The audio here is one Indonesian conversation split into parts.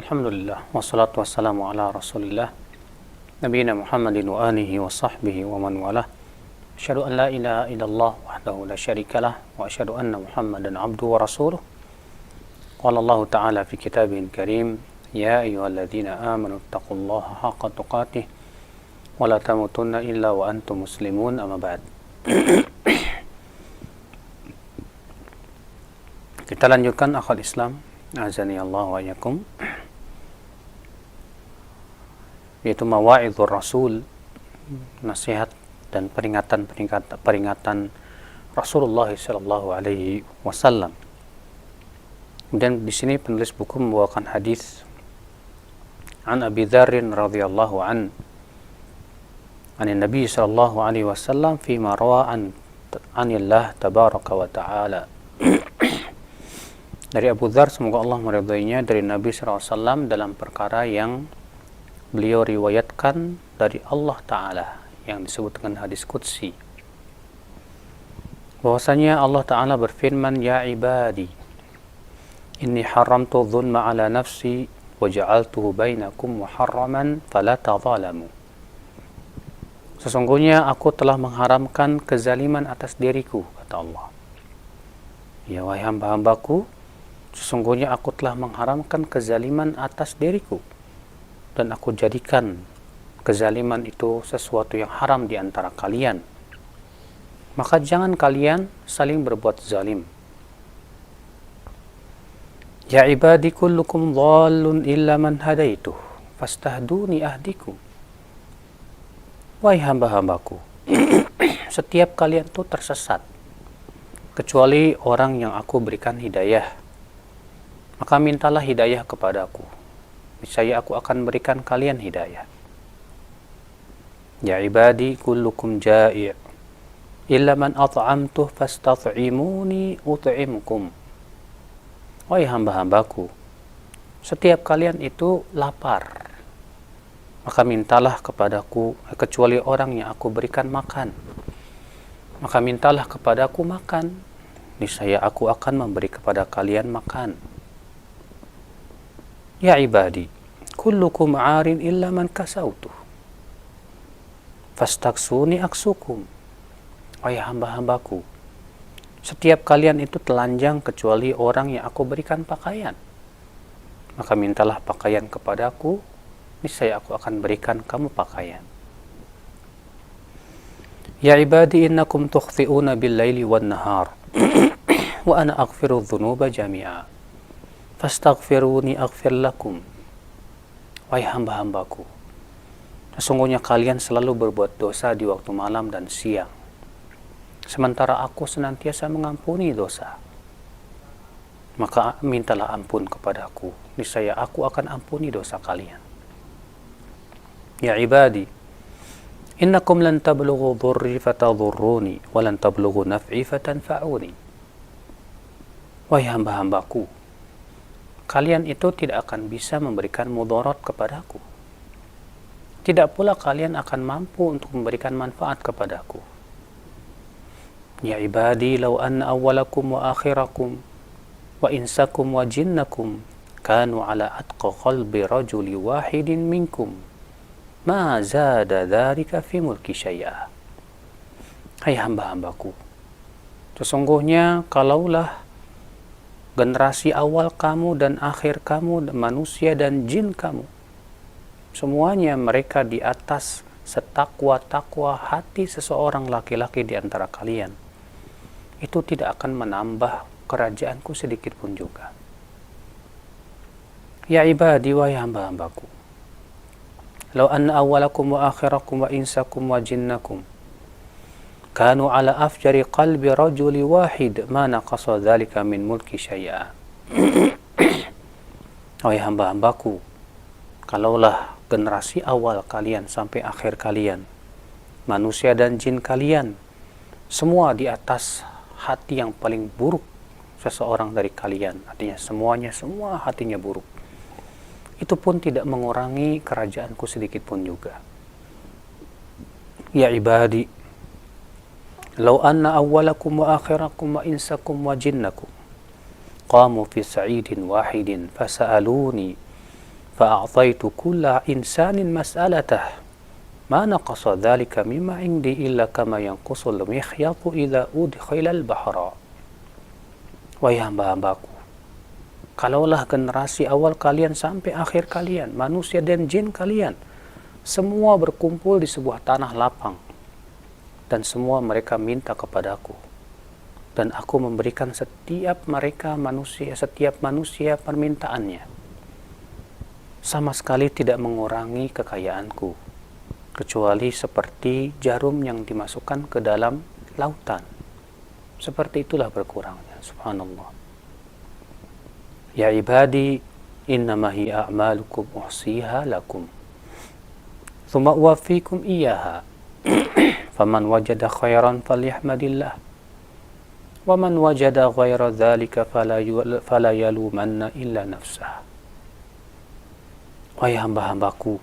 Alhamdulillah, wassalatu wassalamu ala rasulillah nabiyina Muhammadin wa alihi wa sahbihi wa man walah. Asyhadu an la ilaha illallah wahdahu la syarikalah wa asyhadu anna Muhammadan abduhu wa rasuluh. Qala Allah ta'ala fi kitabihil karim, ya ayyuhalladzina amanu taqullaha haqqa tuqatih wa la tamutunna illa wa antum muslimun, amma ba'd. Kita lanjutkan akhwat Islam, azani Allah wa iyyakum, yaitu mawa'idhur Rasul, nasihat dan peringatan Rasulullah sallallahu alaihi wasallam. Kemudian di sini penulis buku membawakan hadis an Abi Dzar radhiyallahu an Nabi sallallahu alaihi wasallam fi ma rawa anillah tabaraka wa ta'ala. Dari Abu Dzar, semoga Allah meridainya, dari Nabi sallallahu alaihi wasallam dalam perkara yang beliau riwayatkan dari Allah Ta'ala yang disebut dengan hadis qudsi, bahwasanya Allah Ta'ala berfirman, ya ibadi inni haramtu dhulma ala nafsi wa ja'altuhu bainakum muharraman fala tadhalamu. Sesungguhnya aku telah mengharamkan kezaliman atas diriku, kata Allah. Ya wahai hamba-hambaku, sesungguhnya aku telah mengharamkan kezaliman atas diriku, dan aku jadikan kezaliman itu sesuatu yang haram di antara kalian. Maka jangan kalian saling berbuat zalim. Ya ibadi kullukum dhallun illa man hadaituh fastahduni ahdikum. Wahai hamba-hambaku, setiap kalian itu tersesat kecuali orang yang aku berikan hidayah. Maka mintalah hidayah kepadaku, niscaya aku akan berikan kalian hidayah. Ya ibadi kullukum ja'i' illa man at'amtuh fastat'imuni ut'imkum. Wahai hamba-hambaku, setiap kalian itu lapar, maka mintalah kepadaku, kecuali orang yang aku berikan makan. Maka mintalah kepadaku makan, niscaya aku akan memberi kepada kalian makan. Ya ibadi kullukum 'arin illa man kasautuh fastaksuni aksukum. Wahai hamba-hambaku, setiap kalian itu telanjang kecuali orang yang aku berikan pakaian. Maka mintalah pakaian kepadaku, niscaya aku akan berikan kamu pakaian. Ya ibadi innakum tukhti'una bil-laili wan-nahar wa ana aghfiru dhunuba jami'a fastaghfiruni aghfir lakum. Wahai hamba-hambaku, sesungguhnya kalian selalu berbuat dosa di waktu malam dan siang, sementara aku senantiasa mengampuni dosa. Maka mintalah ampun kepadaku, niscaya aku akan ampuni dosa kalian. Ya ibadi innakum lan tablughu dhurri fatadhurruni wa lan tablughu naf'i fatanfa'uni. Wahai hamba-hambaku, kalian itu tidak akan bisa memberikan mudarat kepadaku, tidak pula kalian akan mampu untuk memberikan manfaat kepadaku. Ya ibadi law anna awwalakum wa akhirakum wa insakum wa jinnakum kanu ala atqa qalbi rajuli wahidin minkum ma zada dhalika fi mulki syai'a. Hai hamba-hambaku, sesungguhnya kalaulah generasi awal kamu dan akhir kamu, manusia dan jin kamu, semuanya mereka di atas setakwa-takwa hati seseorang laki-laki di antara kalian, itu tidak akan menambah kerajaanku sedikit pun juga. Ya ibadi, wahai hamba-hambaku, law anna awwalakum wa akhirakum wa insakum wa jinnakum kanu ala afjari qalbi rajuli wahid ma naqasa dhalika min mulki syai'a. Wahai hamba-hambaku, kalaulah generasi awal kalian sampai akhir kalian, manusia dan jin kalian, semua di atas hati yang paling buruk seseorang dari kalian, artinya semua hatinya buruk, itu pun tidak mengurangi kerajaanku sedikit pun juga. Ya ibadi law anna awwalakum wa akhirakum wa insakum wa jinnakum qamu fi sa'idin wahidin fasa'aluni fa'a'taitu kulla insanin mas'alatah ma naqasa dzalika mimma indi illa kama yanqusul mikhyatu idza udkhila al-bahra. Wahai hamba-hambaku, kalaulah generasi awal kalian sampai akhir kalian, manusia dan jin kalian, semua berkumpul di sebuah tanah lapang, dan semua mereka minta kepadaku, dan aku memberikan setiap manusia permintaannya, sama sekali tidak mengurangi kekayaanku, kecuali seperti jarum yang dimasukkan ke dalam lautan. Seperti itulah berkurangnya. Subhanallah. Ya ibadi, innama hiya a'malukum uhsiha lakum thumma uwaffikum iyyaha faman wajada khairan falyahmadillah wa man wajada ghaira dzalika fala yalumanna illa nafsah. Wahai hamba-hambaku,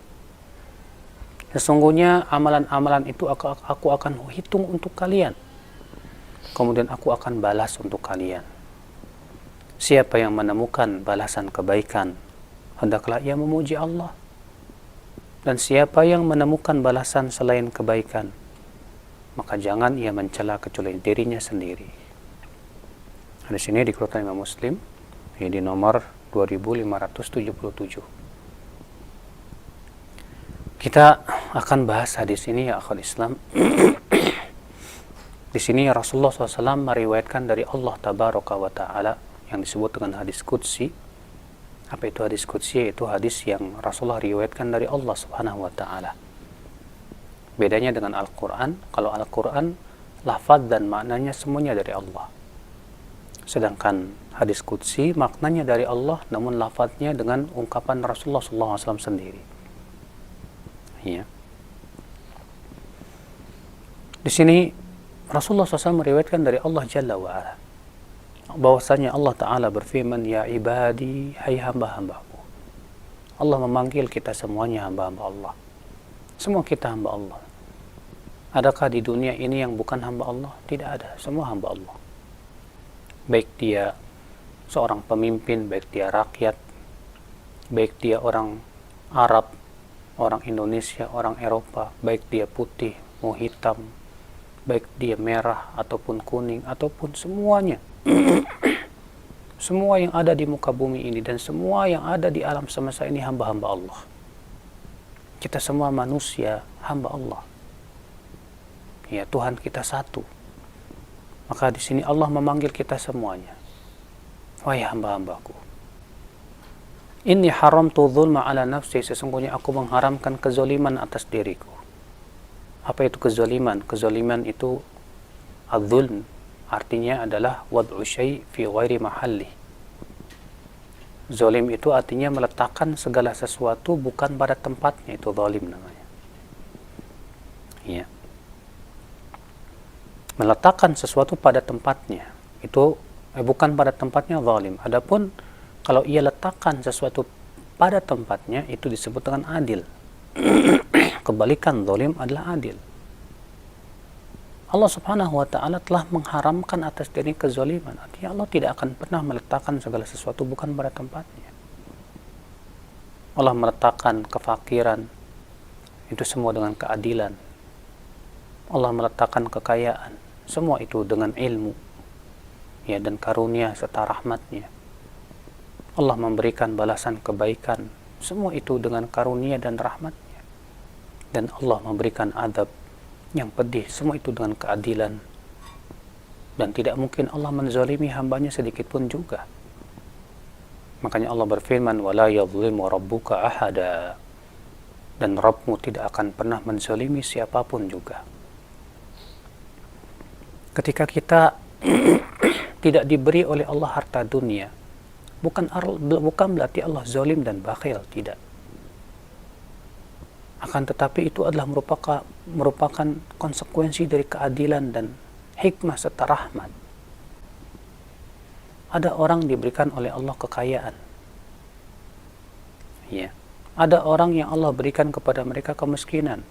sesungguhnya amalan-amalan itu aku akan hitung untuk kalian, kemudian aku akan balas untuk kalian. Siapa yang menemukan balasan kebaikan, hendaklah ia memuji Allah. Dan siapa yang menemukan balasan selain kebaikan, maka jangan ia mencela kecuali dirinya sendiri. Hadis ini dikeluarkan Imam Muslim, di nomor 2577. Kita akan bahas hadis ini, ya akhwal Islam. Di sini Rasulullah SAW meriwayatkan dari Allah Tabaraka wa Ta'ala yang disebut dengan hadis qudsi. Apa itu hadis qudsi? Yaitu hadis yang Rasulullah riwayatkan dari Allah Subhanahu wa Ta'ala. Bedanya dengan Al-Quran, kalau Al-Quran lafaz dan maknanya semuanya dari Allah, sedangkan hadis qudsi maknanya dari Allah namun lafaznya dengan ungkapan Rasulullah SAW sendiri. Ya. Di sini Rasulullah SAW meriwayatkan dari Allah Jalla wa'ala bahwasanya Allah Ta'ala berfirman, ya ibadi, hai hamba-hambaku. Allah memanggil kita semuanya hamba-hamba Allah. Semua kita hamba Allah. Adakah di dunia ini yang bukan hamba Allah? Tidak ada, semua hamba Allah. Baik dia seorang pemimpin, baik dia rakyat, baik dia orang Arab, orang Indonesia, orang Eropa, baik dia putih, mau hitam, baik dia merah ataupun kuning ataupun semuanya. Semua yang ada di muka bumi ini dan semua yang ada di alam semesta ini hamba-hamba Allah. Kita semua manusia hamba Allah. Ya, Tuhan kita satu. Maka di sini Allah memanggil kita semuanya. Wahai hamba-hambaku, inni haramtu dzulma ala nafsi, sesungguhnya aku mengharamkan kezaliman atas diriku. Apa itu kezaliman? Kezaliman itu adzulm, artinya adalah wad'u syai' fi ghairi mahalli. Zalim itu artinya meletakkan segala sesuatu bukan pada tempatnya, itu zalim namanya. Ya. Meletakkan sesuatu pada tempatnya itu bukan pada tempatnya zalim. Adapun kalau ia letakkan sesuatu pada tempatnya itu disebut dengan adil. Kebalikan zalim adalah adil. Allah Subhanahu wa Ta'ala telah mengharamkan atas diri kezaliman. Artinya Allah tidak akan pernah meletakkan segala sesuatu bukan pada tempatnya. Allah meletakkan kefakiran itu semua dengan keadilan. Allah meletakkan kekayaan semua itu dengan ilmu, ya, dan karunia serta rahmatnya. Allah memberikan balasan kebaikan semua itu dengan karunia dan rahmatnya. Dan Allah memberikan adab yang pedih semua itu dengan keadilan. Dan tidak mungkin Allah menzalimi hambanya sedikit pun juga. Makanya Allah berfirman, wala yadhlimu rabbuka ahada, dan Rabbmu tidak akan pernah menzalimi siapapun juga. Ketika kita tidak diberi oleh Allah harta dunia, bukan berarti Allah zalim dan bakhil, tidak. Akan tetapi itu adalah merupakan konsekuensi dari keadilan dan hikmah serta rahmat. Ada orang diberikan oleh Allah kekayaan. Ya. Ada orang yang Allah berikan kepada mereka kemiskinan.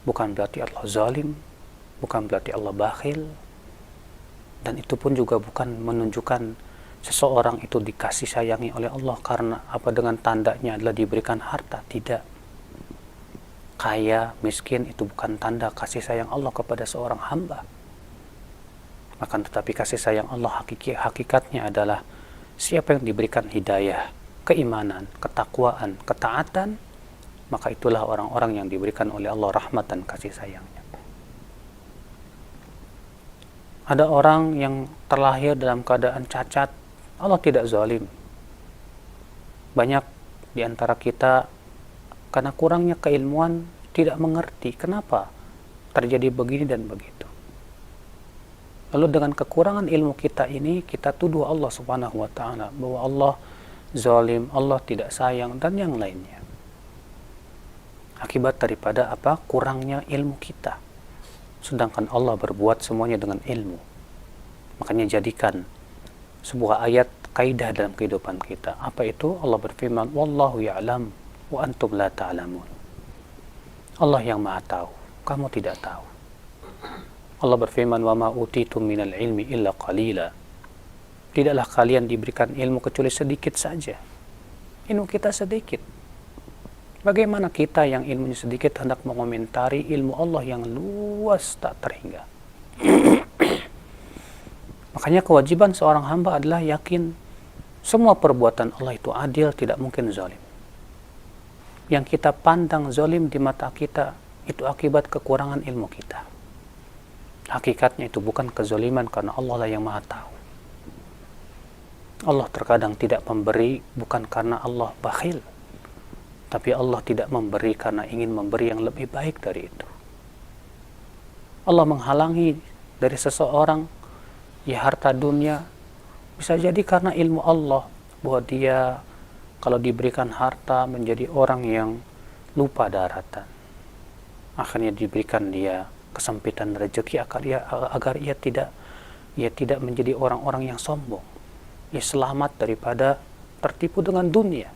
Bukan berarti Allah zalim, bukan berarti Allah bakhil. Dan itu pun juga bukan menunjukkan seseorang itu dikasih sayangi oleh Allah karena apa, dengan tandanya adalah diberikan harta? Tidak. Kaya, miskin itu bukan tanda kasih sayang Allah kepada seorang hamba. Akan tetapi kasih sayang Allah hakikatnya adalah siapa yang diberikan hidayah, keimanan, ketakwaan, ketaatan, maka itulah orang-orang yang diberikan oleh Allah rahmat dan kasih sayangnya. Ada orang yang terlahir dalam keadaan cacat, Allah tidak zalim. Banyak di antara kita karena kurangnya keilmuan tidak mengerti kenapa terjadi begini dan begitu. Lalu dengan kekurangan ilmu kita ini, kita tuduh Allah subhanahu wa ta'ala bahwa Allah zalim, Allah tidak sayang, dan yang lainnya. Akibat daripada apa? Kurangnya ilmu kita. Sedangkan Allah berbuat semuanya dengan ilmu. Makanya jadikan sebuah ayat kaidah dalam kehidupan kita. Apa itu? Allah berfirman, wallahu ya'lam wa antum la ta'lamun. Allah yang maha tahu, kamu tidak tahu. Allah berfirman, wa ma utitum minal ilmi illa qalila. Tidaklah kalian diberikan ilmu kecuali sedikit saja. Ilmu kita sedikit. Bagaimana kita yang ilmunya sedikit hendak mengomentari ilmu Allah yang luas tak terhingga? Makanya kewajiban seorang hamba adalah yakin semua perbuatan Allah itu adil, tidak mungkin zalim. Yang kita pandang zalim di mata kita itu akibat kekurangan ilmu kita. Hakikatnya itu bukan kezaliman, karena Allah lah yang maha tahu. Allah terkadang tidak memberi bukan karena Allah bakhil, tapi Allah tidak memberi karena ingin memberi yang lebih baik dari itu. Allah menghalangi dari seseorang ya harta dunia, bisa jadi karena ilmu Allah bahwa dia kalau diberikan harta menjadi orang yang lupa daratan. Akhirnya diberikan dia kesempitan rezeki agar ia tidak menjadi orang-orang yang sombong. Ia selamat daripada tertipu dengan dunia.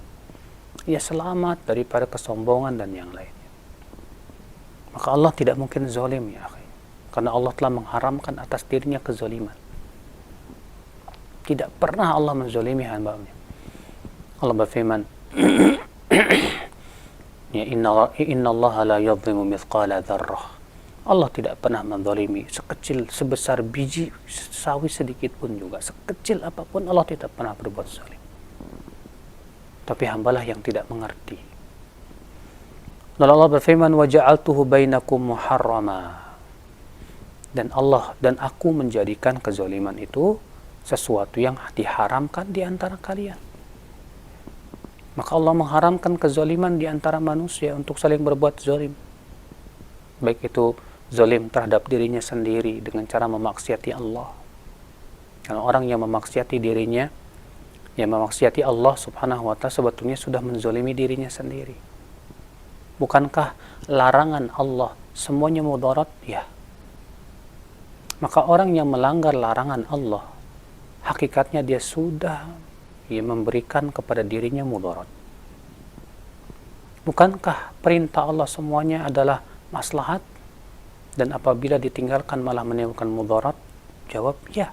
Ia selamat daripada kesombongan dan yang lainnya. Maka Allah tidak mungkin zalim ya akhi. Karena Allah telah mengharamkan atas dirinya kezaliman. Tidak pernah Allah menzalimi hamba-Nya. Allah berfirman, ya inna Allah la yadhlimu mithqala dzarrah. Allah tidak pernah menzalimi sebesar biji sawi sedikit pun juga. Sekecil apapun Allah tidak pernah berbuat zalim. Tapi hambalah yang tidak mengerti. Lalu Allah berfirman, wa ja'altuhu bainakum muharrama. Dan aku menjadikan kezaliman itu sesuatu yang diharamkan di antara kalian. Maka Allah mengharamkan kezaliman di antara manusia untuk saling berbuat zalim. Baik itu zalim terhadap dirinya sendiri dengan cara memaksiati Allah. Karena orang yang memaksiati dirinya, yang memaksiati Allah subhanahu wa ta'ala, sebetulnya sudah menzalimi dirinya sendiri. Bukankah larangan Allah semuanya mudarat? Ya. Maka orang yang melanggar larangan Allah, hakikatnya dia sudah memberikan kepada dirinya mudarat. Bukankah perintah Allah semuanya adalah maslahat? Dan apabila ditinggalkan malah menimbulkan mudarat? Jawab ya.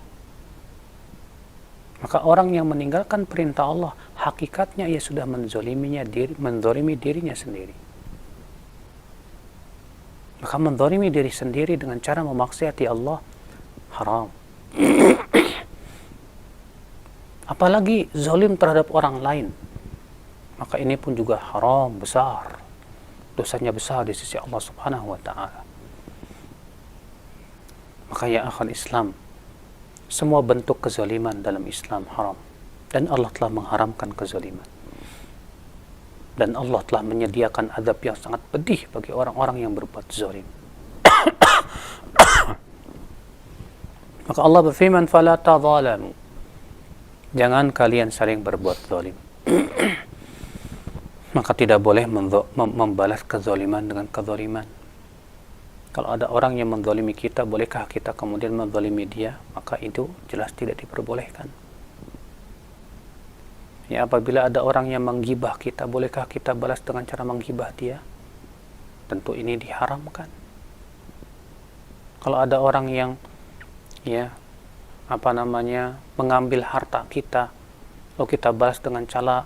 Maka orang yang meninggalkan perintah Allah, hakikatnya ia sudah menzalimi dirinya sendiri. Maka menzalimi diri sendiri dengan cara memaksiati Allah haram. Apalagi zalim terhadap orang lain, maka ini pun juga haram besar. Dosanya besar di sisi Allah subhanahu wa ta'ala. Maka ya akhal Islam, semua bentuk kezaliman dalam Islam haram. Dan Allah telah mengharamkan kezaliman. Dan Allah telah menyediakan azab yang sangat pedih bagi orang-orang yang berbuat zalim. Maka Allah berfirman, fala tadzalamu. Jangan kalian saling berbuat zalim. Maka tidak boleh membalas kezaliman dengan kezaliman. Kalau ada orang yang menzalimi kita, bolehkah kita kemudian menzalimi dia? Maka itu jelas tidak diperbolehkan. Ya, apabila ada orang yang menggibah kita, bolehkah kita balas dengan cara menggibah dia? Tentu ini diharamkan. Kalau ada orang yang mengambil harta kita, lalu kita balas dengan cara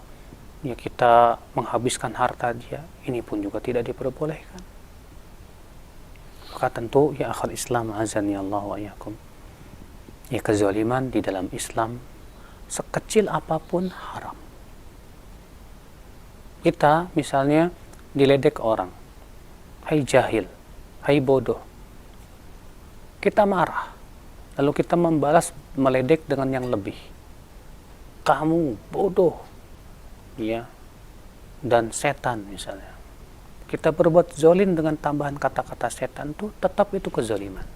kita menghabiskan harta dia, ini pun juga tidak diperbolehkan. Maka tentu ya akhal Islam azani Allah wa iyyakum, kezaliman di dalam Islam sekecil apapun haram. Kita misalnya diledek orang, hai jahil, hai bodoh, kita marah, lalu kita membalas meledek dengan yang lebih, kamu bodoh, dan setan misalnya. Kita berbuat zalim dengan tambahan kata-kata setan itu, tetap itu kezaliman.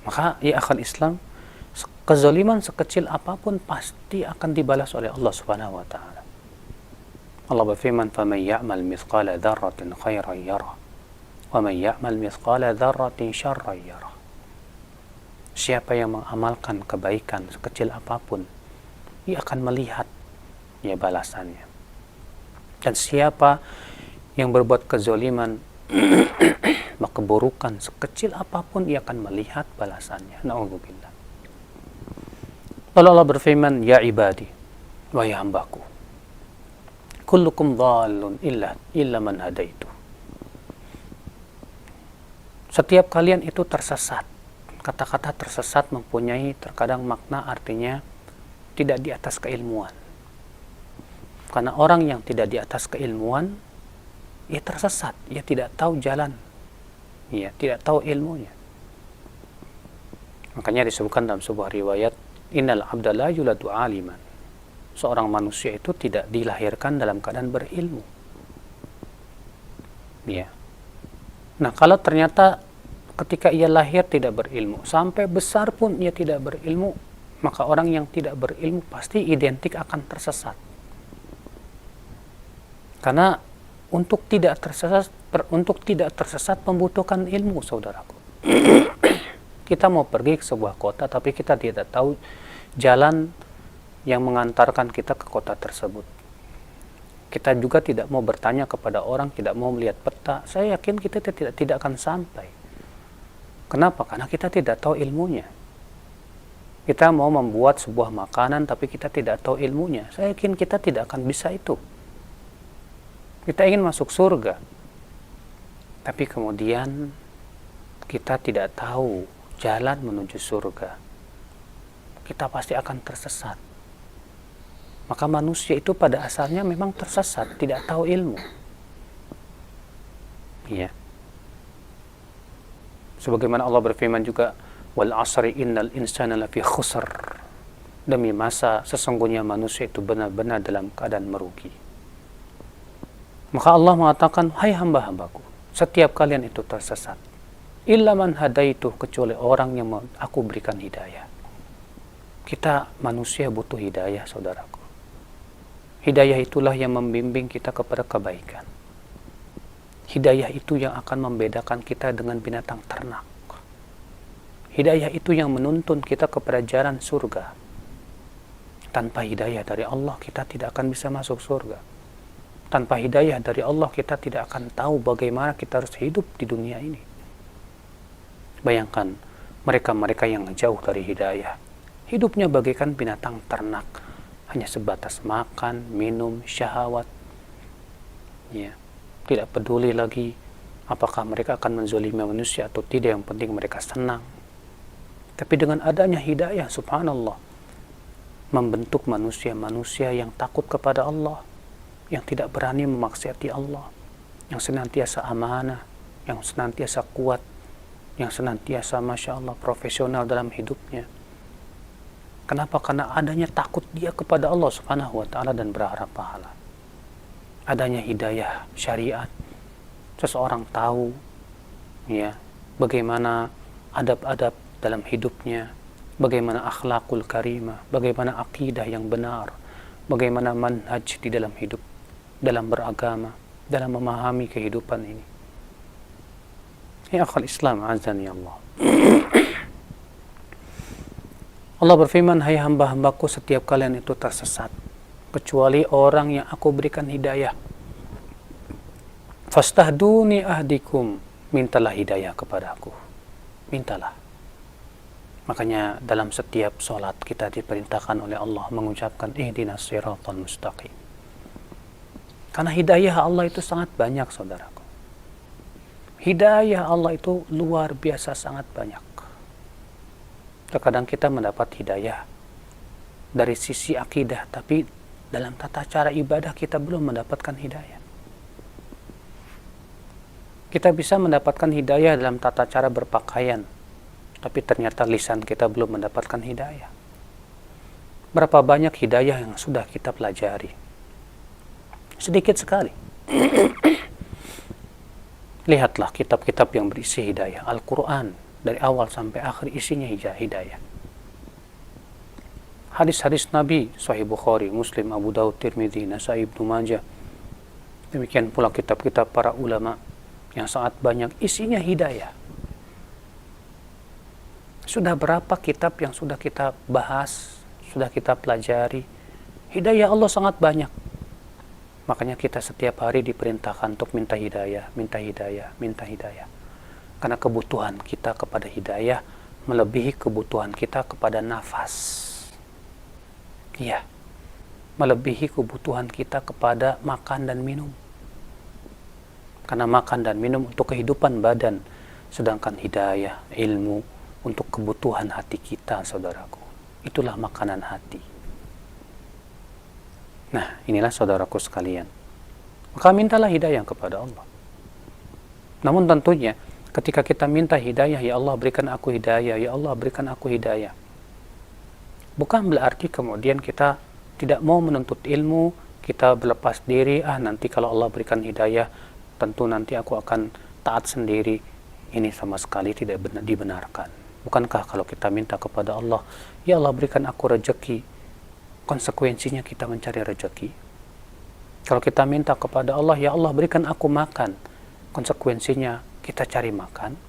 Maka ya akhal Islam, kezaliman sekecil apapun pasti akan dibalas oleh Allah Subhanahu wa taala. Allah berfirman, "Faman ya'mal mithqala dzarratin khairan yarah, wa man ya'mal mithqala dzarratin syarran yarah." Siapa yang mengamalkan kebaikan sekecil apapun, ia akan melihat balasannya. Dan siapa yang berbuat kezaliman keburukan sekecil apapun, ia akan melihat balasannya. Na'udzubillah. Lalu Allah berfirman, ya ibadi, wahai hambaku, kullukum dhalun illa man hadaitu. Setiap kalian itu tersesat. Kata-kata tersesat mempunyai terkadang makna artinya tidak di atas keilmuan. Karena orang yang tidak di atas keilmuan, ia tersesat, ia tidak tahu jalan, ia tidak tahu ilmunya. Makanya disebutkan dalam sebuah riwayat, innal abda la yuladu aliman. Seorang manusia itu tidak dilahirkan dalam keadaan berilmu. Nah, kalau ternyata ketika ia lahir tidak berilmu, sampai besar pun ia tidak berilmu, maka orang yang tidak berilmu pasti identik akan tersesat. Karena untuk tidak tersesat membutuhkan ilmu, saudaraku. Kita mau pergi ke sebuah kota, tapi kita tidak tahu jalan yang mengantarkan kita ke kota tersebut. Kita juga tidak mau bertanya kepada orang, tidak mau melihat peta. Saya yakin kita tidak akan sampai. Kenapa? Karena kita tidak tahu ilmunya. Kita mau membuat sebuah makanan, tapi kita tidak tahu ilmunya. Saya yakin kita tidak akan bisa itu. Kita ingin masuk surga, tapi kemudian kita tidak tahu jalan menuju surga. Kita pasti akan tersesat. Maka manusia itu pada asalnya memang tersesat, tidak tahu ilmu. Sebagaimana Allah berfirman juga, wal asri innal insana lafi khusr. Demi masa, sesungguhnya manusia itu benar-benar dalam keadaan merugi. Maka Allah mengatakan, hai hamba-hambaku, setiap kalian itu tersesat. Illa man hadaitu, kecuali orang yang aku berikan hidayah. Kita manusia butuh hidayah, saudaraku. Hidayah itulah yang membimbing kita kepada kebaikan. Hidayah itu yang akan membedakan kita dengan binatang ternak. Hidayah itu yang menuntun kita kepada jalan surga. Tanpa hidayah dari Allah, kita tidak akan bisa masuk surga. Tanpa hidayah dari Allah, kita tidak akan tahu bagaimana kita harus hidup di dunia ini. Bayangkan, mereka-mereka yang jauh dari hidayah, hidupnya bagaikan binatang ternak, hanya sebatas makan, minum, syahwat. Tidak peduli lagi apakah mereka akan menzalimi manusia atau tidak, yang penting mereka senang. Tapi dengan adanya hidayah, subhanallah, membentuk manusia-manusia yang takut kepada Allah, yang tidak berani memaksiati Allah, yang senantiasa amanah, yang senantiasa kuat, yang senantiasa Masya Allah profesional dalam hidupnya. Kenapa? Karena adanya takut dia kepada Allah Subhanahu wa ta'ala dan berharap pahala. Adanya hidayah syariat, seseorang tahu bagaimana adab-adab dalam hidupnya, bagaimana akhlakul karimah, bagaimana akidah yang benar, bagaimana manhaj di dalam hidup, dalam beragama, dalam memahami kehidupan ini. Ya akhal Islam azani Allah. Allah berfirman, hai hamba-hambaku, setiap kalian itu tersesat, kecuali orang yang aku berikan hidayah. Fastahduni ahdikum, mintalah hidayah kepadaku. Mintalah. Makanya dalam setiap sholat kita diperintahkan oleh Allah mengucapkan ihdinas siratal mustaqim. Karena hidayah Allah itu sangat banyak, saudaraku. Hidayah Allah itu luar biasa sangat banyak. Terkadang kita mendapat hidayah dari sisi akidah, tapi dalam tata cara ibadah kita belum mendapatkan hidayah. Kita bisa mendapatkan hidayah dalam tata cara berpakaian, tapi ternyata lisan kita belum mendapatkan hidayah. Berapa banyak hidayah yang sudah kita pelajari? Sedikit sekali. Lihatlah kitab-kitab yang berisi hidayah. Al-Quran dari awal sampai akhir isinya hidayah. Hadis-hadis Nabi, Sahih Bukhari, Muslim, Abu Daud, Tirmidzi, Nasai, Ibnu Majah. Demikian pula kitab-kitab para ulama yang sangat banyak isinya hidayah. Sudah berapa kitab yang sudah kita bahas, sudah kita pelajari? Hidayah Allah sangat banyak. Makanya kita setiap hari diperintahkan untuk minta hidayah, minta hidayah, minta hidayah. Karena kebutuhan kita kepada hidayah melebihi kebutuhan kita kepada nafas. Iya, melebihi kebutuhan kita kepada makan dan minum. Karena makan dan minum untuk kehidupan badan, sedangkan hidayah, ilmu, untuk kebutuhan hati kita, saudaraku. Itulah makanan hati. Nah, inilah saudaraku sekalian. Maka mintalah hidayah kepada Allah. Namun tentunya, ketika kita minta hidayah, ya Allah berikan aku hidayah, ya Allah berikan aku hidayah. Bukan berarti kemudian kita tidak mau menuntut ilmu, kita berlepas diri, nanti kalau Allah berikan hidayah, tentu nanti aku akan taat sendiri. Ini sama sekali tidak dibenarkan. Bukankah kalau kita minta kepada Allah, ya Allah berikan aku rezeki, konsekuensinya kita mencari rezeki? Kalau kita minta kepada Allah, ya Allah berikan aku makan, konsekuensinya kita cari makan.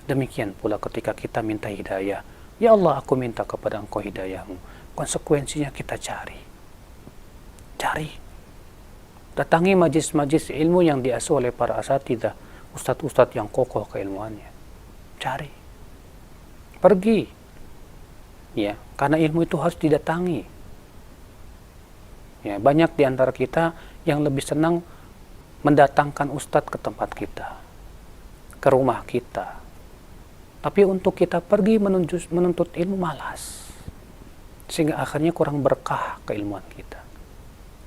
Demikian pula ketika kita minta hidayah, ya Allah aku minta kepada Engkau hidayahmu, konsekuensinya kita cari. Datangi majlis-majlis ilmu yang diasuh oleh para asatidzah, ustadz-ustadz yang kokoh keilmuannya. Cari. Pergi. Ya, karena ilmu itu harus didatangi. Ya, banyak di antara kita yang lebih senang mendatangkan ustadz ke tempat kita, ke rumah kita. Tapi untuk kita pergi menuntut ilmu malas. Sehingga akhirnya kurang berkah keilmuan kita.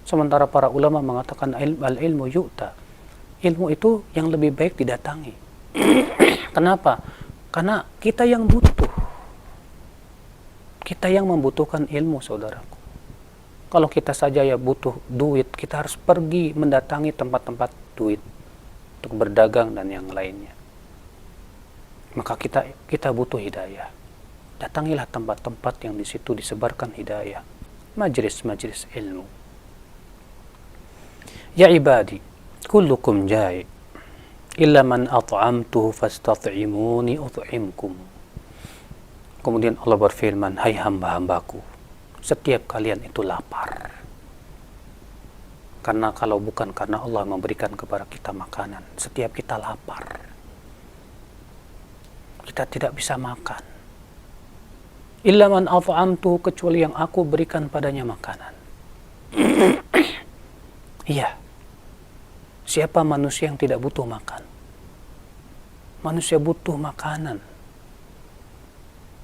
Sementara para ulama mengatakan al-ilmu yu'ta. Ilmu itu yang lebih baik didatangi. Kenapa? Karena kita yang butuh. Kita yang membutuhkan ilmu, saudaraku. Kalau kita saja ya butuh duit, kita harus pergi mendatangi tempat-tempat duit untuk berdagang dan yang lainnya. Maka kita butuh hidayah. Datangilah tempat-tempat yang di situ disebarkan hidayah. Majlis-majlis ilmu. Ya ibadi, kullukum jai, illa man at'amtuhu fastat'imuni ut'imkum. Kemudian Allah berfirman, hai hamba-hambaku, setiap kalian itu lapar. Karena kalau bukan karena Allah memberikan kepada kita makanan, setiap kita lapar. Kita tidak bisa makan. Illa man at'amtuhu, kecuali yang aku berikan padanya makanan. Iya. Siapa manusia yang tidak butuh makan? Manusia butuh makanan.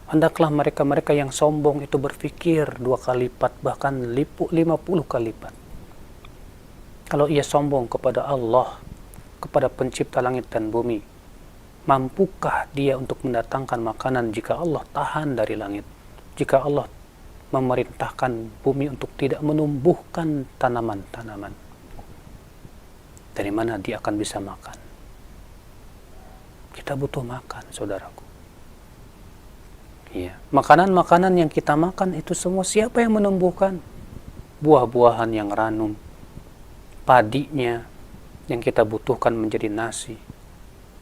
Hendaklah mereka-mereka yang sombong itu berpikir 2 kali lipat, bahkan 50 kali lipat. Kalau ia sombong kepada Allah, kepada pencipta langit dan bumi, mampukah dia untuk mendatangkan makanan jika Allah tahan dari langit? Jika Allah memerintahkan bumi untuk tidak menumbuhkan tanaman-tanaman, dari mana dia akan bisa makan? Kita butuh makan, saudaraku. Ya, makanan-makanan yang kita makan itu semua siapa yang menumbuhkan? Buah-buahan yang ranum, padinya yang kita butuhkan menjadi nasi.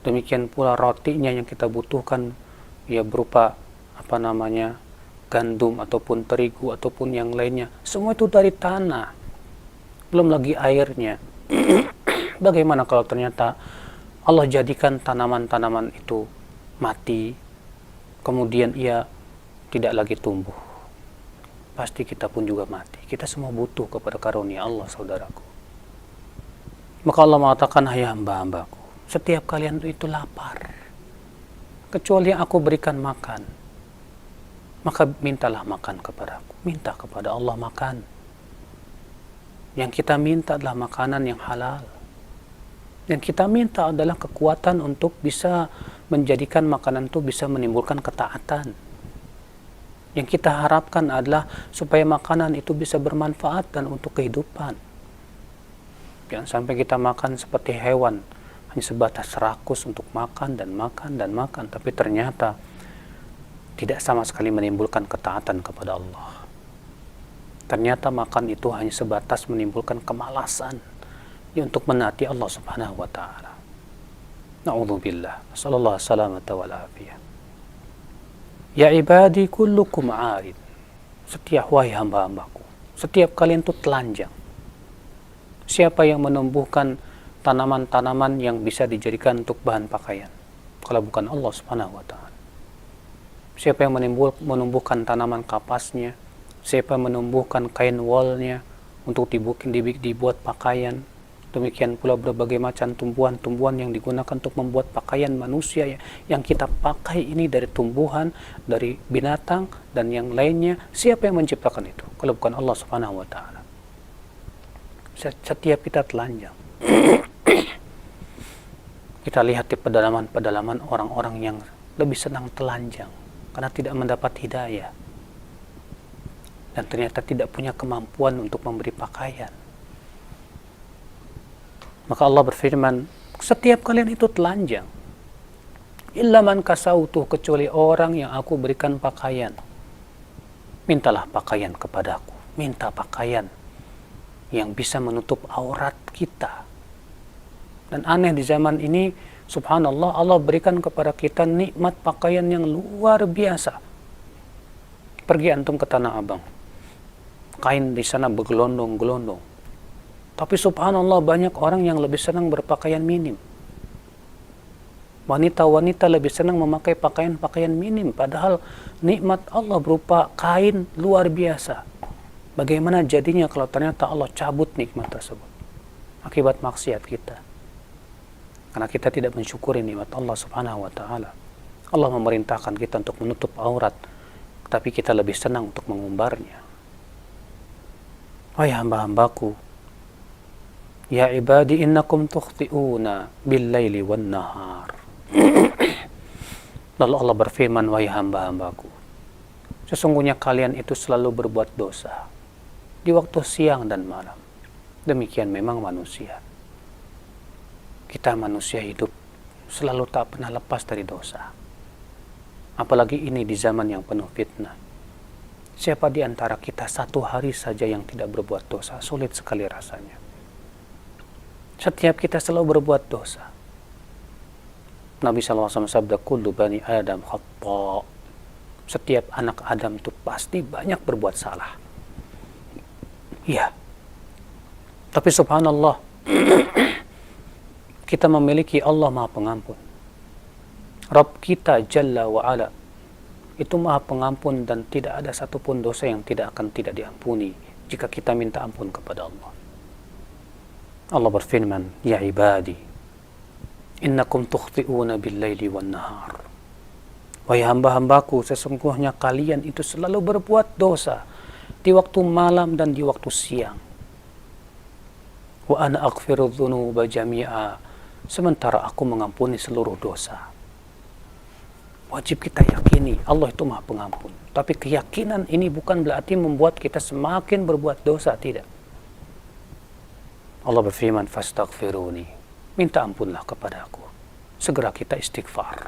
Demikian pula rotinya yang kita butuhkan ya berupa gandum ataupun terigu ataupun yang lainnya. Semua itu dari tanah. Belum lagi airnya. Bagaimana kalau ternyata Allah jadikan tanaman-tanaman itu mati, kemudian ia tidak lagi tumbuh. Pasti kita pun juga mati. Kita semua butuh kepada karunia Allah, saudaraku. Maka Allah mengatakan, hai hamba-hambaku, setiap kalian itu lapar, kecuali yang aku berikan makan, maka mintalah makan kepadaku. Minta kepada Allah makan. Yang kita minta adalah makanan yang halal. Yang kita minta adalah kekuatan untuk bisa menjadikan makanan itu bisa menimbulkan ketaatan. Yang kita harapkan adalah supaya makanan itu bisa bermanfaat dan untuk kehidupan. Jangan sampai kita makan seperti hewan, hanya sebatas rakus untuk makan dan makan dan makan, tapi ternyata tidak sama sekali menimbulkan ketaatan kepada Allah. Ternyata makan itu hanya sebatas menimbulkan kemalasan untuk menaati Allah Subhanahu wa taala. Na'udzubillah. Sallallahu salamata wal afiyah. Ya ibadi kullukum 'arid. Setiap wahai hamba-hambaku, setiap kalian itu telanjang. Siapa yang menumbuhkan tanaman-tanaman yang bisa dijadikan untuk bahan pakaian kalau bukan Allah Subhanahu wa taala? Siapa yang menumbuhkan tanaman kapasnya? Siapa yang menumbuhkan kain wolnya untuk dibuat pakaian? Demikian pula berbagai macam tumbuhan-tumbuhan yang digunakan untuk membuat pakaian manusia yang kita pakai ini dari tumbuhan, dari binatang, dan yang lainnya. Siapa yang menciptakan itu? Kalau bukan Allah Subhanahu wa taala. Setiap kita telanjang. Kita lihat di pedalaman-pedalaman orang-orang yang lebih senang telanjang karena tidak mendapat hidayah dan ternyata tidak punya kemampuan untuk memberi pakaian. Maka Allah berfirman, setiap kalian itu telanjang. Illa man kasautuh, kecuali orang yang aku berikan pakaian. Mintalah pakaian kepadaku. Minta pakaian yang bisa menutup aurat kita. Dan aneh di zaman ini, subhanallah, Allah berikan kepada kita nikmat pakaian yang luar biasa. Pergi antum ke Tanah Abang. Kain di sana bergelondong-gelondong. Tapi subhanallah banyak orang yang lebih senang berpakaian minim. Wanita-wanita lebih senang memakai pakaian-pakaian minim. Padahal nikmat Allah berupa kain luar biasa. Bagaimana jadinya kalau ternyata Allah cabut nikmat tersebut? Akibat maksiat kita. Karena kita tidak mensyukuri nikmat Allah Subhanahu wa ta'ala. Allah memerintahkan kita untuk menutup aurat. Tapi kita lebih senang untuk mengumbarnya. Wahai hamba-hambaku, ya ibadi innakum tukhti'una bil-laili wan-nahar. Lalu Allah berfirman, wahai hamba-hambaku, sesungguhnya kalian itu selalu berbuat dosa di waktu siang dan malam. Demikian memang manusia. Kita manusia hidup selalu tak pernah lepas dari dosa. Apalagi ini di zaman yang penuh fitnah. Siapa di antara kita satu hari saja yang tidak berbuat dosa? Sulit sekali rasanya. Setiap kita selalu berbuat dosa. Nabi SAW sabda, kullu bani Adam khata'. Setiap anak Adam itu pasti banyak berbuat salah. Iya. Tapi subhanallah, kita memiliki Allah Maha Pengampun. Rabb kita Jalla wa'ala itu Maha Pengampun dan tidak ada satupun dosa yang tidak diampuni jika kita minta ampun kepada Allah. Allah berfirman, ya ibadi, innakum tukhti'una bil-laili wan-nahar. Wahai hamba-hambaku, sesungguhnya kalian itu selalu berbuat dosa di waktu malam dan di waktu siang. Wa ana aghfiru dzunuba jami'a. Sementara aku mengampuni seluruh dosa. Wajib kita yakini Allah itu Maha Pengampun. Tapi keyakinan ini bukan berarti membuat kita semakin berbuat dosa, tidak. Allah berfirman, fastaghfiruni, minta ampunlah kepadaku. Segera kita istighfar.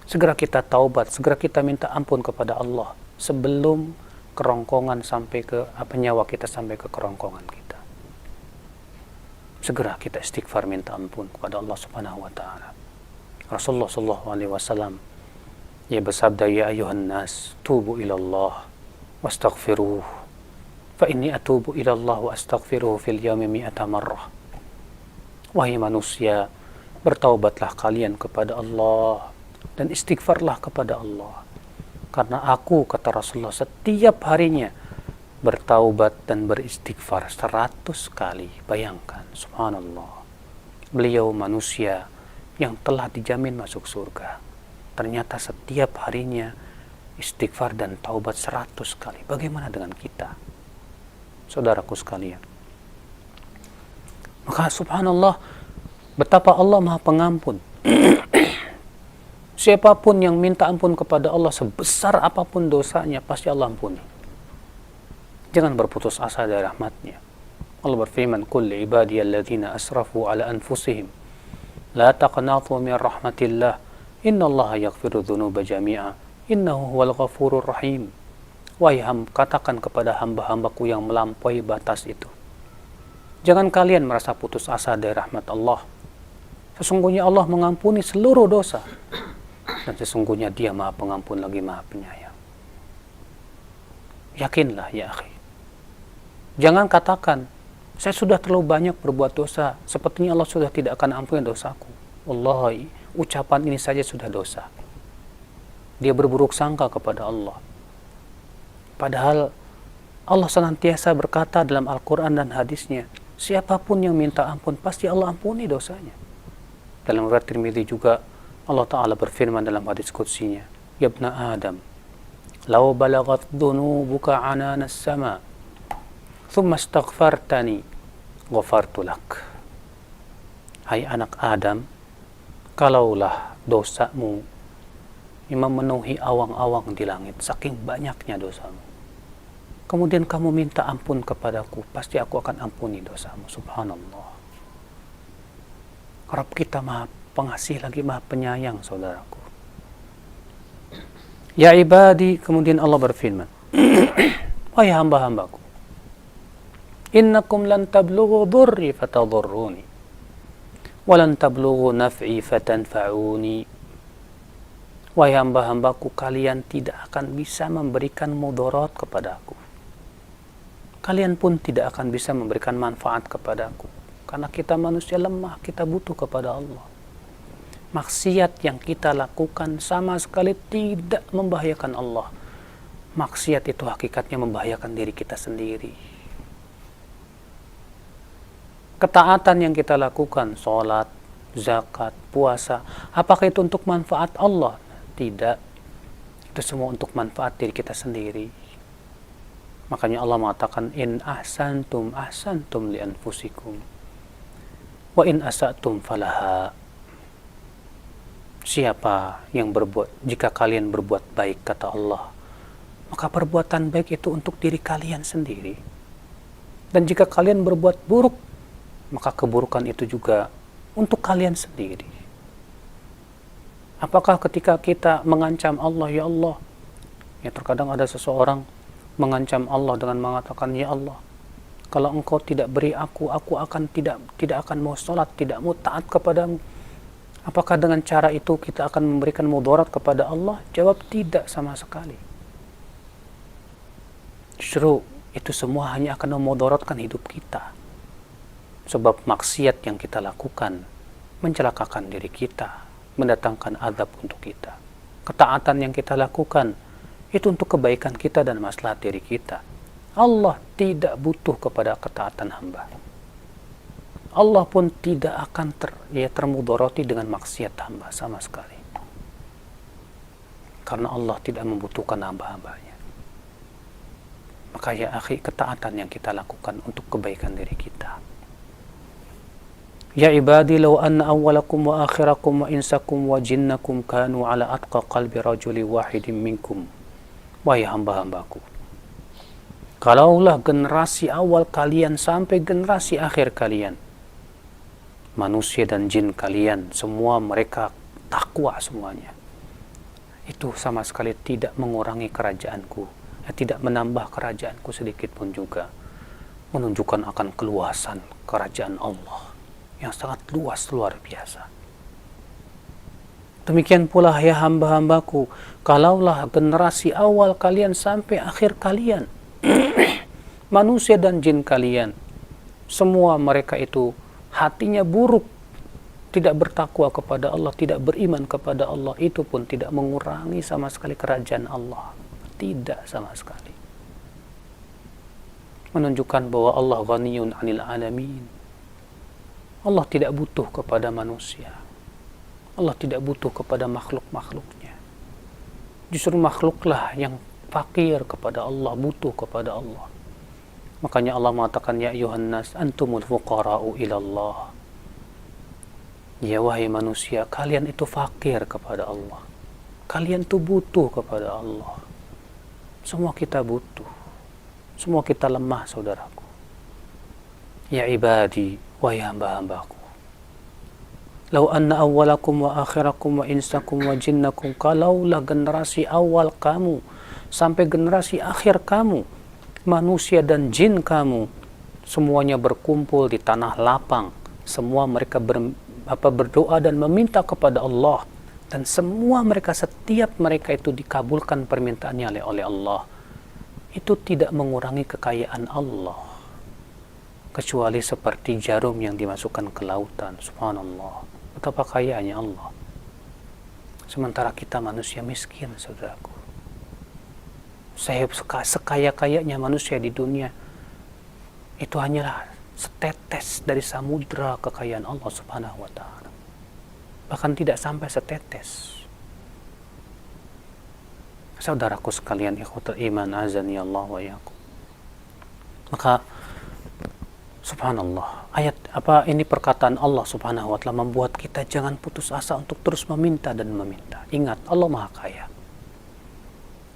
Segera kita taubat, segera kita minta ampun kepada Allah sebelum kerongkongan sampai ke nyawa kita sampai ke kerongkongan kita. Segera kita istighfar, minta ampun kepada Allah Subhanahu wa taala. Rasulullah sallallahu alaihi wasallam ia bersabda, ya ayuhan nas, tubu ila Allah wastaghfiruh. Fa inni atubu ila Allah wa astaghfiruhu fil yawmi mi'ata marrah. Wahai manusia, bertaubatlah kalian kepada Allah dan istighfarlah kepada Allah Karena aku, kata Rasulullah, setiap harinya bertaubat dan beristighfar 100 kali. Bayangkan, subhanallah. Beliau manusia yang telah dijamin masuk surga. Ternyata setiap harinya istighfar dan taubat 100 kali. Bagaimana dengan kita, saudaraku sekalian? Maka subhanallah, betapa Allah maha pengampun. Siapapun yang minta ampun kepada Allah, sebesar apapun dosanya, pasti Allah ampuni. Jangan berputus asa dari rahmatnya. Allah berfirman, "Qul li ibadiyalladzina asrafu ala anfusihim la taqnatu min rahmatillah, innallaha yaghfiru dzunuba jami'a, innahu huwal ghafurur rahim." Wahai katakan kepada hamba-hambaku yang melampaui batas itu, jangan kalian merasa putus asa dari rahmat Allah. Sesungguhnya Allah mengampuni seluruh dosa, dan sesungguhnya Dia maha pengampun lagi maha penyayang. Yakinlah ya akhi. Jangan katakan, saya sudah terlalu banyak berbuat dosa, sepertinya Allah sudah tidak akan ampuni dosaku. Wallahi, ucapan ini saja sudah dosa. Dia berburuk sangka kepada Allah. Padahal Allah senantiasa berkata dalam Al-Quran dan hadisnya, siapapun yang minta ampun, pasti Allah ampuni dosanya. Dalam riwayat Tirmidzi juga, Allah Ta'ala berfirman dalam hadis qudsinya, "Ya ibna Adam, law balagat dhunubuka anana as-sama, thumma astaghfartani, ghafartu lak." Hai anak Adam, kalaulah dosamu memenuhi awang-awang di langit, saking banyaknya dosamu, kemudian kamu minta ampun kepadaku, pasti aku akan ampuni dosamu. Subhanallah. Rabb kita maha pengasih lagi maha penyayang, saudaraku. Ya ibadi, kemudian Allah berfirman, wahai hamba-hambaku, innakum lan tablughu dhurri fatadurruni wa lan tablughu naf'i fatanfa'uni. Wahai hamba-hambaku, kalian tidak akan bisa memberikan mudarat kepadaku, kalian pun tidak akan bisa memberikan manfaat kepadaku, karena kita manusia lemah, kita butuh kepada Allah. Maksiat yang kita lakukan sama sekali tidak membahayakan Allah. Maksiat itu hakikatnya membahayakan diri kita sendiri. Ketaatan yang kita lakukan, sholat, zakat, puasa, apakah itu untuk manfaat Allah? Tidak. Itu semua untuk manfaat diri kita sendiri. Makanya Allah mengatakan, in ahsantum ahsantum li anfusikum wa in asatum falaha. Siapa yang berbuat, jika kalian berbuat baik, kata Allah, maka perbuatan baik itu untuk diri kalian sendiri. Dan jika kalian berbuat buruk, maka keburukan itu juga untuk kalian sendiri. Apakah ketika kita mengancam Allah, ya Allah, ya terkadang ada seseorang mengancam Allah dengan mengatakan, ya Allah, kalau engkau tidak beri aku akan tidak akan mau sholat, tidak mau taat kepadamu. Apakah dengan cara itu kita akan memberikan mudarat kepada Allah? Jawab tidak sama sekali. Justru itu semua hanya akan memudaratkan hidup kita. Sebab maksiat yang kita lakukan mencelakakan diri kita, mendatangkan azab untuk kita. Ketaatan yang kita lakukan itu untuk kebaikan kita dan maslahat diri kita. Allah tidak butuh kepada ketaatan hamba. Allah pun tidak akan termudarati dengan maksiat hamba sama sekali. Karena Allah tidak membutuhkan hamba-hambanya. Maka ya akhi, ketaatan yang kita lakukan untuk kebaikan diri kita. Ya ibadi, law anna awwalakum wa akhirakum wa insakum wa jinnakum kanu ala atqa qalbi rajuli wahidin minkum. Wahai hamba-hambaku, kalaulah generasi awal kalian sampai generasi akhir kalian, manusia dan jin kalian, semua mereka takwa semuanya, itu sama sekali tidak mengurangi kerajaanku, tidak menambah kerajaanku sedikit pun juga, menunjukkan akan keluasan kerajaan Allah yang sangat luas, luar biasa. Demikian pula ya hamba-hambaku, kalaulah generasi awal kalian sampai akhir kalian, manusia dan jin kalian, semua mereka itu hatinya buruk, tidak bertakwa kepada Allah, tidak beriman kepada Allah, itu pun tidak mengurangi sama sekali kerajaan Allah. Tidak sama sekali. Menunjukkan bahwa Allah ghaniyun 'anil alamin. Allah tidak butuh kepada manusia. Allah tidak butuh kepada makhluk-makhluknya. Justru makhluklah yang fakir kepada Allah, butuh kepada Allah. Makanya Allah mengatakan, ya ayuhan nas antumul fuqara'u ilallah. Ya wahai manusia, kalian itu fakir kepada Allah. Kalian itu butuh kepada Allah. Semua kita butuh. Semua kita lemah, saudaraku. Ya ibadi, wahai hamba-hambaku. Lau anna awwalakum wa akhirakum wa insakum wa jinnakum, kalaulah generasi awal kamu sampai generasi akhir kamu, manusia dan jin kamu, semuanya berkumpul di tanah lapang. Semua mereka berdoa dan meminta kepada Allah. Dan semua mereka, setiap mereka itu dikabulkan permintaannya oleh Allah. Itu tidak mengurangi kekayaan Allah. Kecuali seperti jarum yang dimasukkan ke lautan. Subhanallah. Betapa kayaannya Allah. Sementara kita manusia miskin, saudaraku. Saya sekaya-kayanya manusia di dunia, itu hanyalah setetes dari samudra kekayaan Allah Subhanahu wa ta'ala. Bahkan tidak sampai setetes. Saudaraku sekalian, ikhwatul iman, azani Allah wa iyyakum. Maka subhanallah, ini perkataan Allah Subhanahu wa ta'ala membuat kita jangan putus asa untuk terus meminta dan meminta. Ingat, Allah Maha Kaya.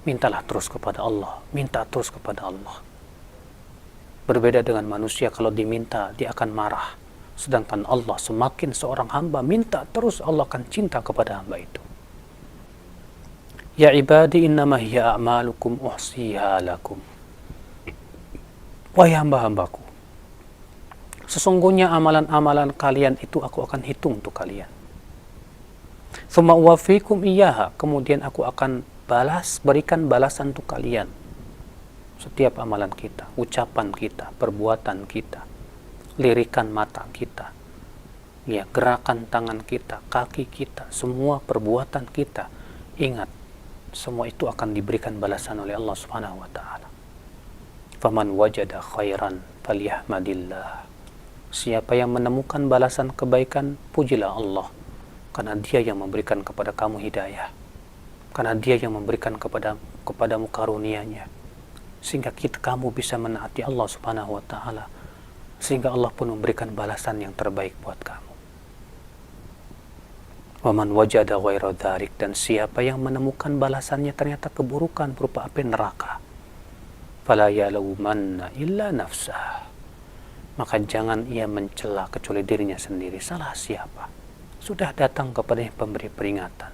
Mintalah terus kepada Allah, minta terus kepada Allah. Berbeda dengan manusia, kalau diminta dia akan marah. Sedangkan Allah, semakin seorang hamba minta terus, Allah akan cinta kepada hamba itu. Ya ibadi innama hiya a'malukum uhsiha lakum. Wahai hamba-hambaku, sesungguhnya amalan-amalan kalian itu aku akan hitung untuk kalian. Tsumma uwaffikum iyyaha, kemudian aku akan berikan balasan untuk kalian. Setiap amalan kita, ucapan kita, perbuatan kita, lirikan mata kita, ya, gerakan tangan kita, kaki kita, semua perbuatan kita, ingat, semua itu akan diberikan balasan oleh Allah Subhanahu wa ta'ala. Faman wajada khairan falyahmadillah. Siapa yang menemukan balasan kebaikan, pujilah Allah, karena Dia yang memberikan kepada kamu hidayah, karena Dia yang memberikan kepadamu karunia-Nya, sehingga kamu bisa menaati Allah Subhanahu wa ta'ala, sehingga Allah pun memberikan balasan yang terbaik buat kamu. Waman wajada ghaira dzalik, dan siapa yang menemukan balasannya ternyata keburukan berupa api neraka, fala yalumanna illa nafsah, maka jangan ia mencela kecuali dirinya sendiri. Salah siapa? Sudah datang kepadanya pemberi peringatan,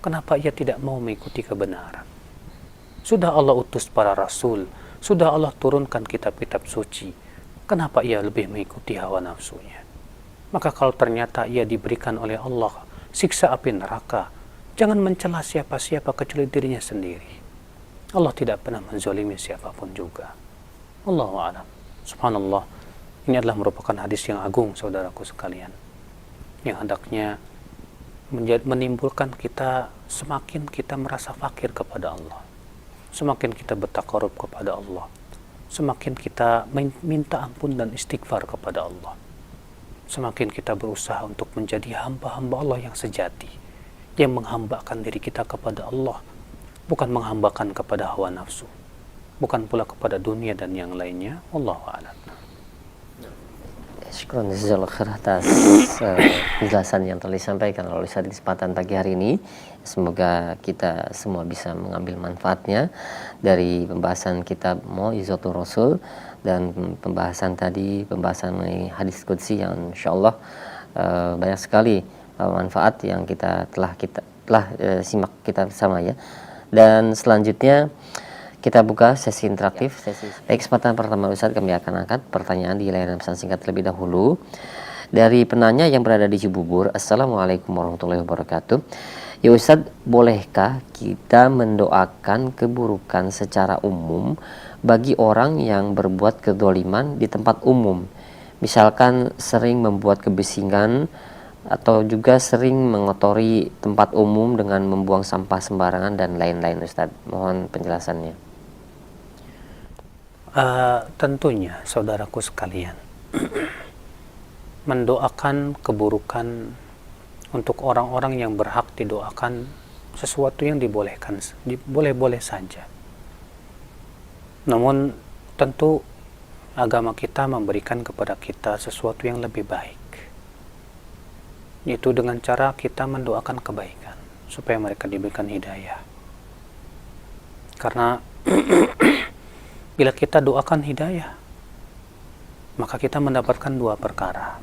kenapa ia tidak mau mengikuti kebenaran? Sudah Allah utus para rasul, sudah Allah turunkan kitab-kitab suci, kenapa ia lebih mengikuti hawa nafsunya? Maka kalau ternyata ia diberikan oleh Allah siksa api neraka, jangan mencela siapa-siapa kecuali dirinya sendiri. Allah tidak pernah menzalimi siapapun juga. Allahu a'lam. Subhanallah, ini adalah merupakan hadis yang agung, saudaraku sekalian, yang hendaknya menimbulkan kita, semakin kita merasa fakir kepada Allah, semakin kita bertakarub kepada Allah, semakin kita minta ampun dan istighfar kepada Allah, semakin kita berusaha untuk menjadi hamba-hamba Allah yang sejati, yang menghambakan diri kita kepada Allah, bukan menghambakan kepada hawa nafsu, bukan pula kepada dunia dan yang lainnya. Wallahu a'lam. Syukran jazakallahu khair atas penjelasan yang telah disampaikan oleh Ustaz di kesempatan pagi hari ini. Semoga kita semua bisa mengambil manfaatnya dari pembahasan kitab Mau'izatul Rasul dan pembahasan mengenai hadis qudsi yang insyaallah banyak sekali manfaat yang kita telah simak kita bersama ya. Dan selanjutnya kita buka sesi interaktif. Baik, kesempatan pertama Ustaz, kami akan angkat pertanyaan di layanan pesan singkat terlebih dahulu. Dari penanya yang berada di Cibubur. Assalamualaikum warahmatullahi wabarakatuh. Ya Ustaz, bolehkah kita mendoakan keburukan secara umum bagi orang yang berbuat kezaliman di tempat umum? Misalkan sering membuat kebisingan atau juga sering mengotori tempat umum dengan membuang sampah sembarangan dan lain-lain, Ustadz. Mohon penjelasannya. Tentunya saudaraku sekalian, mendoakan keburukan untuk orang-orang yang berhak didoakan sesuatu yang dibolehkan, boleh-boleh saja. Namun tentu agama kita memberikan kepada kita sesuatu yang lebih baik, yaitu dengan cara kita mendoakan kebaikan supaya mereka diberikan hidayah. Karena bila kita doakan hidayah, maka kita mendapatkan dua perkara.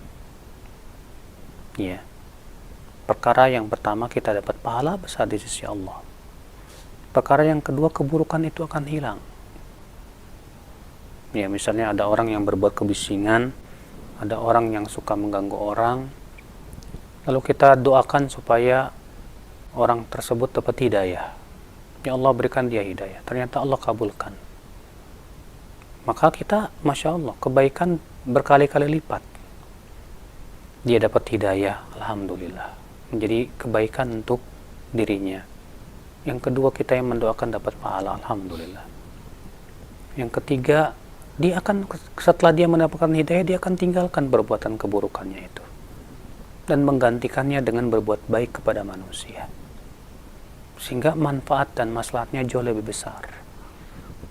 Ya. Perkara yang pertama, kita dapat pahala besar di sisi Allah. Perkara yang kedua, keburukan itu akan hilang. Ya, misalnya ada orang yang berbuat kebisingan, ada orang yang suka mengganggu orang, lalu kita doakan supaya orang tersebut dapat hidayah. Ya Allah, berikan dia hidayah. Ternyata Allah kabulkan. Maka kita, Masya Allah, kebaikan berkali-kali lipat. Dia dapat hidayah, Alhamdulillah, menjadi kebaikan untuk dirinya. Yang kedua, kita yang mendoakan dapat pahala, Alhamdulillah. Yang ketiga, dia akan, setelah dia mendapatkan hidayah, dia akan tinggalkan perbuatan keburukannya itu dan menggantikannya dengan berbuat baik kepada manusia, sehingga manfaat dan maslahatnya jauh lebih besar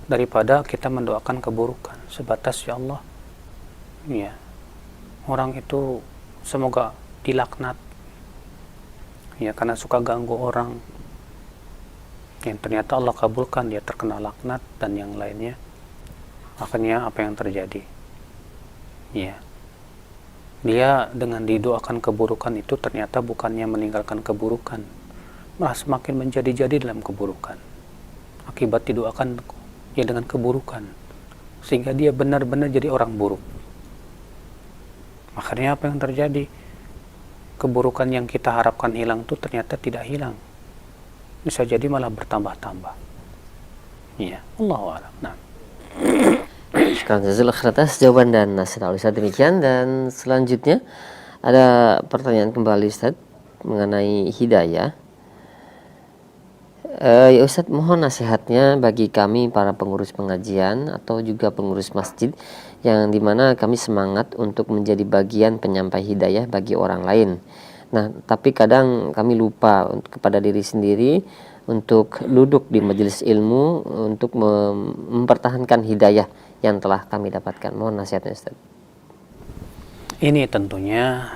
daripada kita mendoakan keburukan sebatas ya Allah, ya, orang itu semoga dilaknat, ya, karena suka ganggu orang, yang ternyata Allah kabulkan, dia terkena laknat dan yang lainnya. Akhirnya apa yang terjadi? Ya, dia dengan didoakan keburukan itu ternyata bukannya meninggalkan keburukan, malah semakin menjadi-jadi dalam keburukan akibat didoakan ya dengan keburukan, sehingga dia benar-benar jadi orang buruk. Akhirnya apa yang terjadi? Keburukan yang kita harapkan hilang itu ternyata tidak hilang, bisa jadi malah bertambah-tambah. Ya, Allahu a'lam. Nah, Sekarang jazakallahu khairan atas jawaban dan nasihat Ustaz demikian. Dan selanjutnya ada pertanyaan kembali Ustaz mengenai hidayah. Ya Ustadz, mohon nasihatnya bagi kami para pengurus pengajian atau juga pengurus masjid yang dimana kami semangat untuk menjadi bagian penyampai hidayah bagi orang lain. Nah, tapi kadang kami lupa kepada diri sendiri untuk duduk di majelis ilmu untuk mempertahankan hidayah yang telah kami dapatkan. Mohon nasihatnya Ustadz. ini tentunya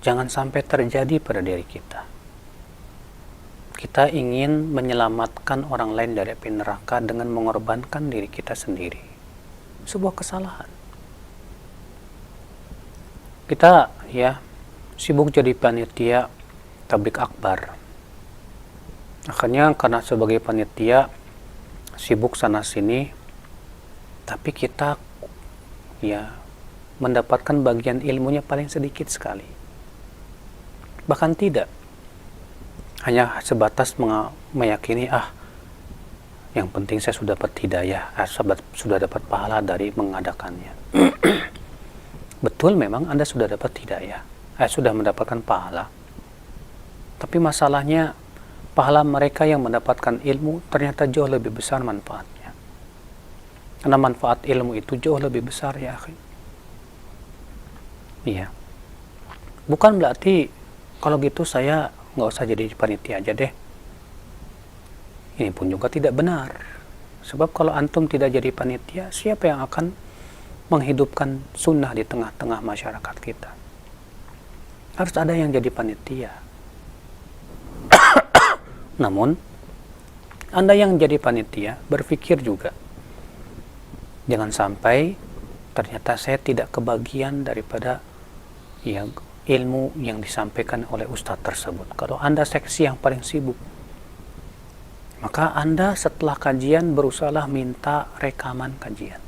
jangan sampai terjadi pada diri kita. Kita ingin menyelamatkan orang lain dari api neraka dengan mengorbankan diri kita sendiri. Sebuah kesalahan. Kita ya sibuk jadi panitia tablik akbar. Akhirnya karena sebagai panitia sibuk sana sini, tapi kita ya mendapatkan bagian ilmunya paling sedikit sekali. Bahkan tidak. Hanya sebatas meyakini yang penting saya sudah dapat hidayah, sudah dapat pahala dari mengadakannya. Betul, memang Anda sudah dapat hidayah, sudah mendapatkan pahala. Tapi masalahnya pahala mereka yang mendapatkan ilmu ternyata jauh lebih besar manfaatnya. Karena manfaat ilmu itu jauh lebih besar, ya akhi. Iya. Bukan berarti kalau gitu saya nggak usah jadi panitia aja deh. Ini pun juga tidak benar. Sebab kalau antum tidak jadi panitia, siapa yang akan menghidupkan sunnah di tengah-tengah masyarakat kita? Harus ada yang jadi panitia. Namun, Anda yang jadi panitia, berpikir juga. Jangan sampai ternyata saya tidak kebagian daripada yang ilmu yang disampaikan oleh ustadz tersebut. Kalau Anda seksi yang paling sibuk, maka Anda setelah kajian berusaha minta rekaman kajian.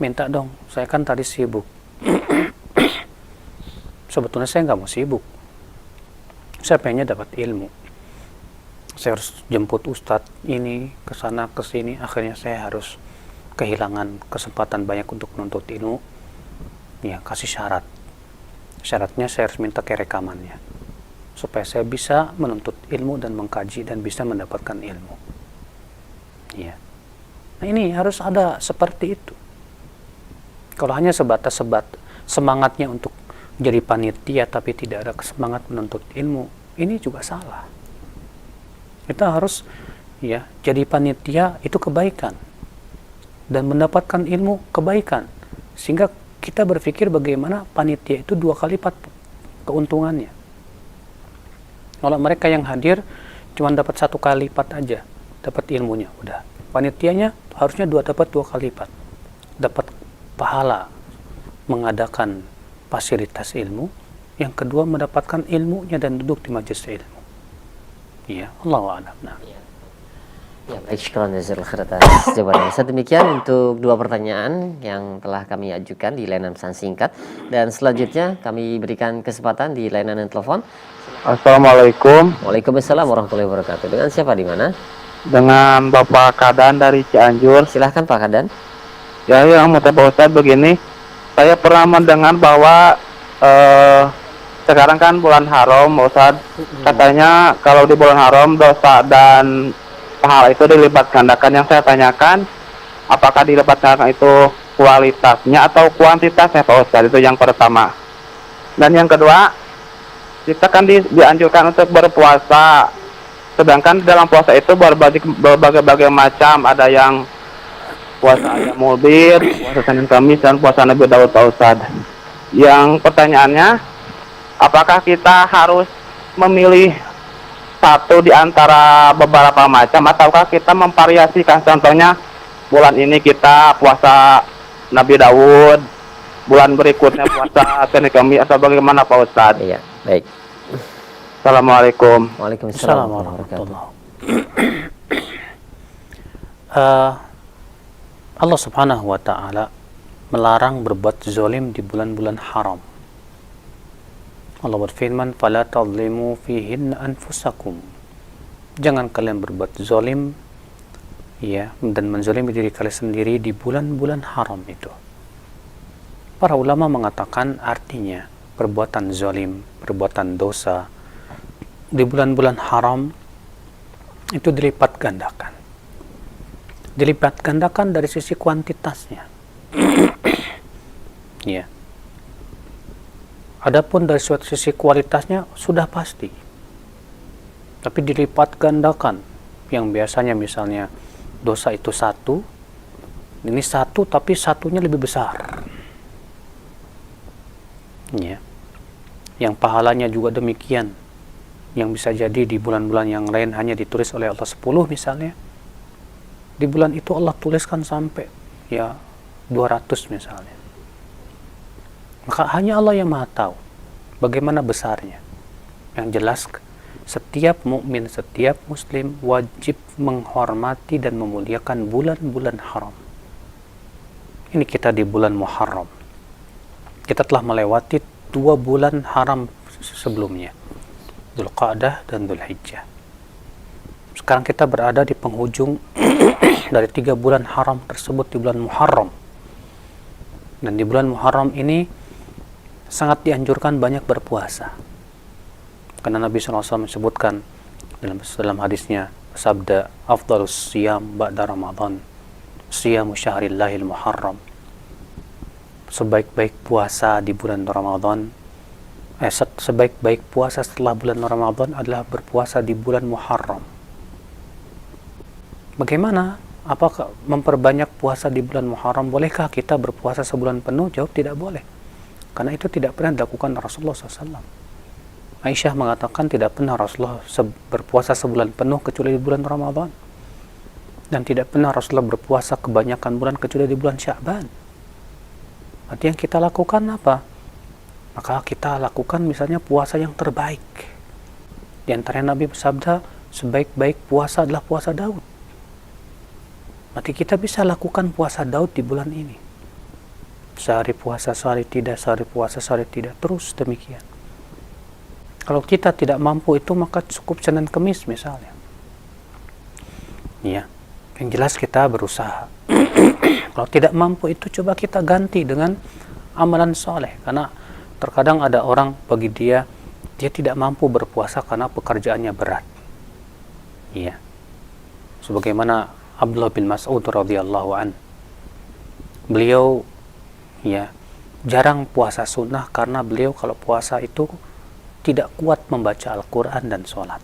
Minta dong, saya kan tadi sibuk. Sebetulnya saya nggak mau sibuk. Saya pengennya dapat ilmu. Saya harus jemput ustadz ini ke sana ke sini, akhirnya saya harus kehilangan kesempatan banyak untuk menuntut ilmu. Ya, kasih syarat. Syaratnya saya harus minta ke rekamannya supaya saya bisa menuntut ilmu dan mengkaji dan bisa mendapatkan ilmu. Ya. Nah, ini harus ada seperti itu. Kalau hanya sebatas semangatnya untuk jadi panitia tapi tidak ada semangat menuntut ilmu, ini juga salah. Kita harus ya jadi panitia itu kebaikan dan mendapatkan ilmu kebaikan, sehingga kita berpikir bagaimana panitia itu 2 kali lipat keuntungannya. Kalau mereka yang hadir cuma dapat 1 kali lipat aja dapat ilmunya, udah. Panitianya harusnya dapat 2 kali lipat, dapat pahala mengadakan fasilitas ilmu, yang kedua mendapatkan ilmunya dan duduk di majelis ilmu. Ya, Allahu a'lam. Nah. Ya, baik, syukran jazakallahu khairan atas jawabannya. Demikian untuk 2 pertanyaan yang telah kami ajukan di layanan pesan singkat, dan selanjutnya kami berikan kesempatan di layanan telepon. Assalamualaikum. Waalaikumsalam warahmatullahi wabarakatuh. Dengan siapa, di mana? Dengan Bapak Kadan dari Cianjur. Silahkan Pak Kadan. Ya, yang mau Pak Ustadz begini, saya pernah mendengar bahwa sekarang kan bulan haram, Ustadz. Katanya kalau di bulan haram dosa dan pahala itu dilipat gandakan. Yang saya tanyakan, apakah dilipat gandakan itu kualitasnya atau kuantitasnya, Pak Ustadz? Itu yang pertama. Dan yang kedua, kita kan dianjurkan untuk berpuasa, sedangkan dalam puasa itu berbagai macam. Ada yang puasa Ayyamul Bid, puasa Senin Kamis, dan puasa Nabi Daud, Pak Ustadz. Yang pertanyaannya, apakah kita harus memilih satu di antara beberapa macam, ataukah kita memvariasikan? Contohnya, bulan ini kita puasa Nabi Daud, bulan berikutnya puasa Senin Kamis, atau bagaimana, Pak Ustadz? Iya, baik. Assalamualaikum. Waalaikumsalam warahmatullahi wabarakatuh. Allah subhanahu wa ta'ala melarang berbuat zalim di bulan-bulan haram. Allah berfirman, "Fala tadlimu fihinna anfusakum." Jangan kalian berbuat zalim ya dan menzalimi diri kalian sendiri di bulan-bulan haram itu. Para ulama mengatakan artinya perbuatan zalim, perbuatan dosa di bulan-bulan haram itu dilipat gandakan. Dilipat gandakan dari sisi kuantitasnya. Ya. Adapun dari suatu sisi kualitasnya sudah pasti. Tapi dilipat gandakan. Yang biasanya misalnya dosa itu 1, ini 1 tapi satunya lebih besar. Ya. Yang pahalanya juga demikian. Yang bisa jadi di bulan-bulan yang lain hanya ditulis oleh Allah 10 misalnya. Di bulan itu Allah tuliskan sampai ya 200 misalnya. Maka hanya Allah yang Maha tahu bagaimana besarnya. Yang jelas setiap mukmin, setiap muslim wajib menghormati dan memuliakan bulan-bulan haram. Ini kita di bulan Muharram. Kita telah melewati 2 bulan haram sebelumnya, Dzulqa'dah dan Dzulhijjah. Sekarang kita berada di penghujung dari 3 bulan haram tersebut di bulan Muharram. Dan di bulan Muharram ini sangat dianjurkan banyak berpuasa. Karena Nabi SAW menyebutkan dalam hadisnya, sabda, "Afdalus siyam ba'da Ramadan, siyamu syahrillahil Muharram." Sebaik-baik puasa di bulan Ramadan, sebaik-baik puasa setelah bulan Ramadan adalah berpuasa di bulan Muharram. Bagaimana? Apakah memperbanyak puasa di bulan Muharram? Bolehkah kita berpuasa sebulan penuh? Jawab, tidak boleh. Karena itu tidak pernah dilakukan Rasulullah SAW. Aisyah mengatakan tidak pernah Rasulullah berpuasa sebulan penuh kecuali di bulan Ramadan. Dan tidak pernah Rasulullah berpuasa kebanyakan bulan kecuali di bulan Sya'ban. Berarti yang kita lakukan apa? Maka kita lakukan misalnya puasa yang terbaik. Di antara Nabi bersabda, sebaik-baik puasa adalah puasa Daud. Berarti kita bisa lakukan puasa Daud di bulan ini. Sehari puasa, sehari tidak, sehari puasa, sehari tidak, terus demikian. Kalau kita tidak mampu itu, maka cukup Senin Kemis misalnya. Ya, yang jelas kita berusaha. Kalau tidak mampu itu, coba kita ganti dengan amalan soleh. Karena Terkadang ada orang bagi dia tidak mampu berpuasa karena pekerjaannya berat. Iya. Sebagaimana Abdullah bin Mas'ud radhiyallahu an. Beliau ya jarang puasa sunnah karena beliau kalau puasa itu tidak kuat membaca Al-Quran dan sholat.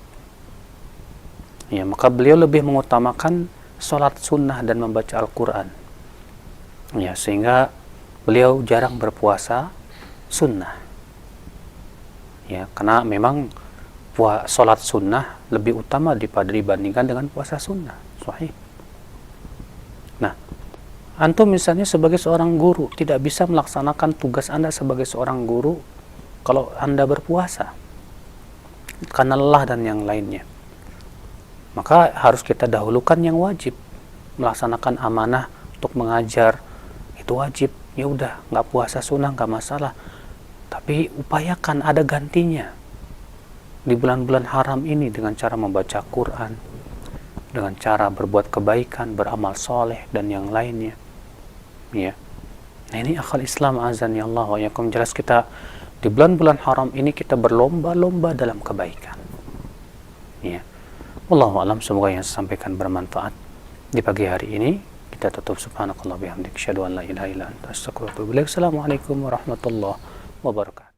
Ya, maka beliau lebih mengutamakan sholat sunnah dan membaca Al-Quran. Ya, sehingga beliau jarang berpuasa sunnah. Ya, karena memang sholat sunnah lebih utama dibandingkan dengan puasa sunnah. Sahih. Nah, antum misalnya sebagai seorang guru tidak bisa melaksanakan tugas Anda sebagai seorang guru kalau Anda berpuasa karena lelah dan yang lainnya. Maka harus kita dahulukan yang wajib. Melaksanakan amanah untuk mengajar itu wajib. Ya udah, nggak puasa sunnah nggak masalah. Tapi upayakan ada gantinya di bulan-bulan haram ini dengan cara membaca Quran, dengan cara berbuat kebaikan, beramal soleh dan yang lainnya. Ya. Nah, ini akal Islam azan ya Allah wa yakum. Jelas kita di bulan-bulan haram ini kita berlomba-lomba dalam kebaikan. Ya. Wallahu a'lam, semoga yang saya sampaikan bermanfaat. Di pagi hari ini kita tutup subhanakallah bihamdik asyhadu an la ilaha illa anta astaghfiruka wa atubu ilaik. Assalamualaikum warahmatullahi wabarakatuh.